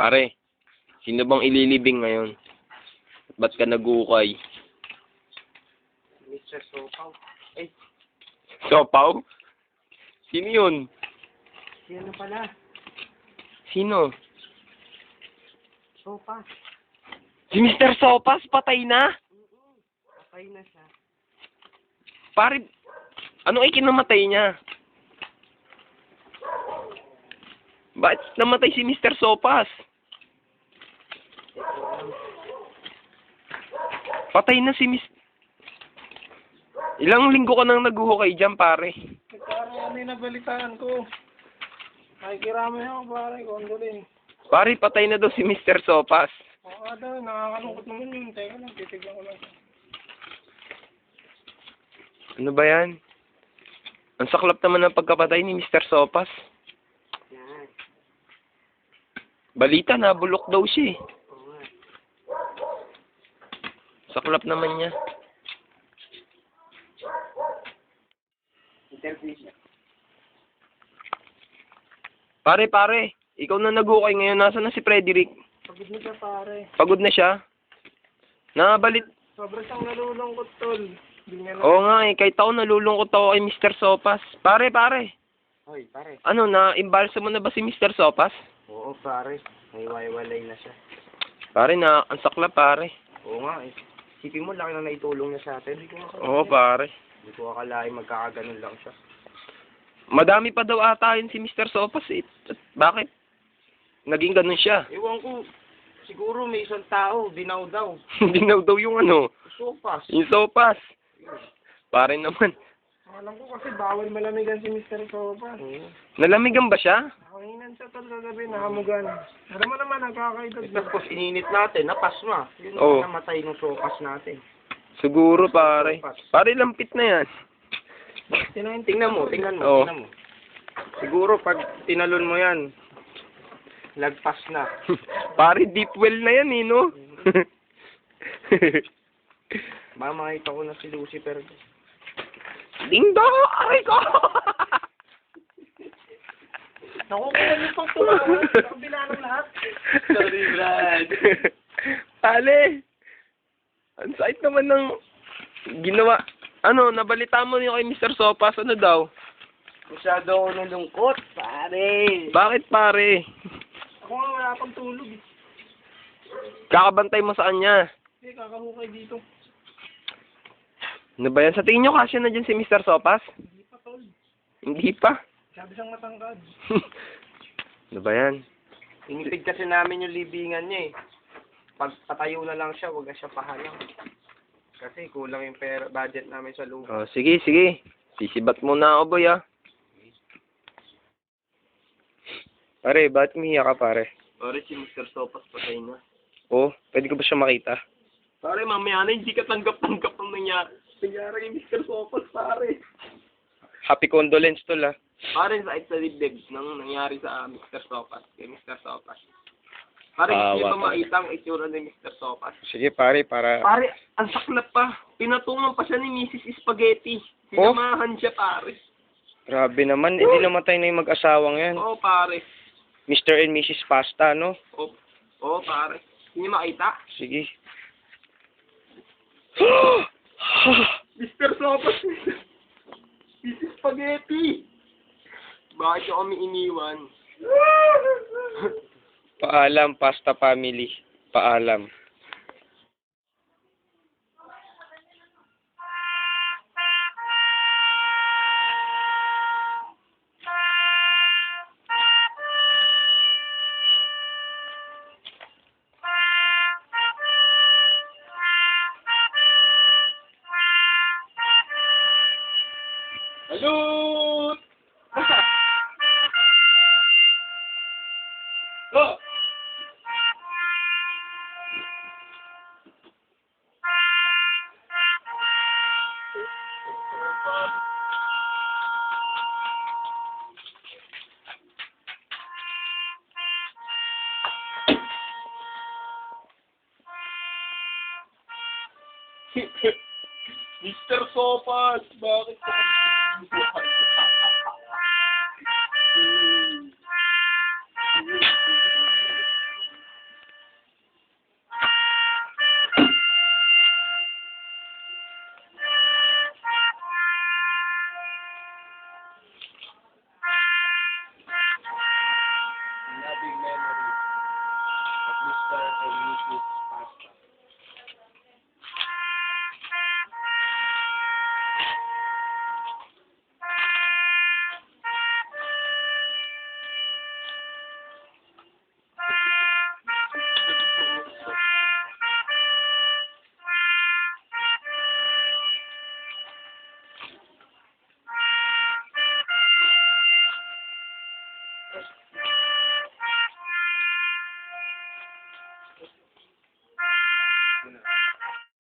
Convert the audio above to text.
Pare, sino bang ililibing ngayon? Ba't ka nag-uukay? Mr. Sopaw. Ay, Sopaw? Sino yun? sino pala? Sino? Sopa. Si Mr. Sopas, patay na? Patay na siya. Pare, ano ay kinamatay niya? Bakit namatay si Mr. Sopas? Patay na si Ilang linggo ka nang naguhukay dyan, pare? Pare, ano yung nabalitaan ko? Ay, kiramay ako, pare. Kondolin. Pare, patay na daw si Mr. Sopas. Oo, daw. Nakakalungkot naman yun. Teka lang, titignan ko lang. Ano ba yan? Ang saklap naman ng pagkapatay ni Mr. Sopas. Yan. Balita na, bulok daw siya eh. Oo nga. Saklap naman niya. Interview siya. Pare, ikaw na naghukay ngayon. Nasaan na si Frederick? Pagod na siya, pare. Pagod na siya? Nabalit. Sobrang siyang nalulungkot, tol. Hindi niya na... Oo nga eh, kahit ako nalulungkot ako kay Mr. Sopas. Pare. Hoy, pare. Ano, na-imbalsa mo na ba si Mr. Sopas? Oo, pare. May walay na siya. Pare, ang saklap, pare. Oo nga, eh. Isipin mo, laki na naitulong niya sa atin. Oo, pare. Hindi ko akalain magkakaganon lang siya. Madami pa daw ata yun si Mr. Sopas eh. Bakit? Naging ganun siya. Ewan ko, siguro may isang tao, dinaw daw. Hindi daw yung ano, Sopas. yung Sopas. Pare naman. Alam ko kasi bawal malamigan si Mr. Sopas. Nalamigan ba siya? Nakanginan siya tol kagabi, nakamugan. Alam mo naman, nagkakaitod. Tapos ininit natin, napasma. Yun Oo. namatay ng Sopas natin. Siguro, pare. Pare, lampit na yan. Tingnan mo. Oo. Siguro pag tinalon mo yan, lagpas na. Pare, deep well na yan eh, no? Baka makita ko na si Lucifer. Ding dong! Aray ko! Nakukuha niyo pang tumawa. Kabila ng lahat. Sorry, Brad. Pare! Ang sakit naman ng ginawa. Ano, nabalita mo yung kay Mr. Sopas, ano daw? Masyado ako nalungkot, pare. Bakit, pare? Ako nga wala pang tulog eh. Kakabantay mo sa kanya. Hindi, kakahukay dito. Ano ba yan? Sa tingin nyo, kasya na dyan si Mr. Sopas? Hindi pa, tol. Hindi pa. Sabi siyang matangkad. Ano ba yan? Inipid kasi namin yung libingan niya eh. Pag patayo na lang siya, wag na siya pahalang. Kasi kulang yung budget namin sa lupa. Oh, sige. Sisibat muna ako, boy, ah. Pare, bakit umiiyak ka, pare? Pare, si Mr. Sopas patay na. Oh, pwede ko ba siya makita? Pare, mamaya na hindi ka tanggap-tanggap ng nangyari kay Mr. Sopas, pare. Happy condolence, tol, ah. Pare, sa sa dibdib nang nangyari sa Mr. Sopas, kay Mr. Sopas. Pare, hindi Awa ba makita ang itsura ni Mr. Sopas? Sige, pare, para... Pare, ang saklap pa. Pinatungan pa siya ni Mrs. Spaghetti. Sinamahan siya, pare. Grabe naman, hindi namatay na yung mag-asawang yan. Oo, pare. Mr. and Mrs. Pasta, no? Oo, pare. Hindi makita? Sige. Mr. Sopas, Mrs. Spaghetti. Bakit yung kami iniwan? Paalam, Pasta Family. Paalam. Salud! Oh! Mr. Sopas, bakit ka? lobster and meatless pasta.